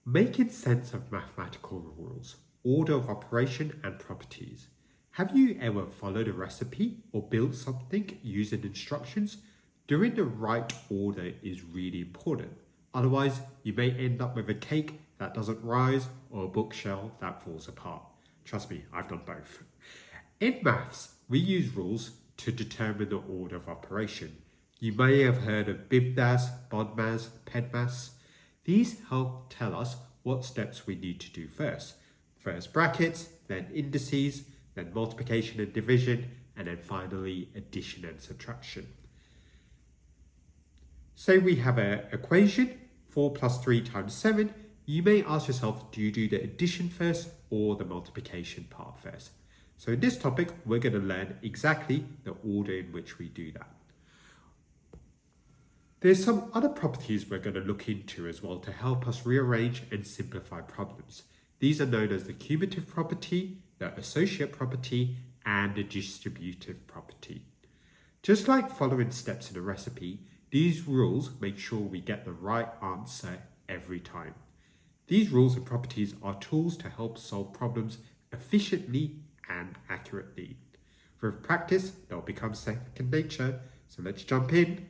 Making sense of mathematical rules, order of operation and properties. Have you ever followed a recipe or built something using instructions? Doing the right order is really important. Otherwise, you may end up with a cake that doesn't rise or a bookshelf that falls apart. Trust me, I've done both. In maths, we use rules to determine the order of operation. You may have heard of BIMDAS, BODMAS, PEMDAS. These help tell us what steps we need to do first. First brackets, then indices, then multiplication and division, and then finally addition and subtraction. Say we have an equation, 4 plus 3 times 7. You may ask yourself, do you do the addition first or the multiplication part first? So in this topic, we're going to learn exactly the order in which we do that. There's some other properties we're going to look into as well to help us rearrange and simplify problems. These are known as the commutative property, the associative property, and the distributive property. Just like following steps in a recipe, these rules make sure we get the right answer every time. These rules and properties are tools to help solve problems efficiently and accurately. With practice, they'll become second nature. So let's jump in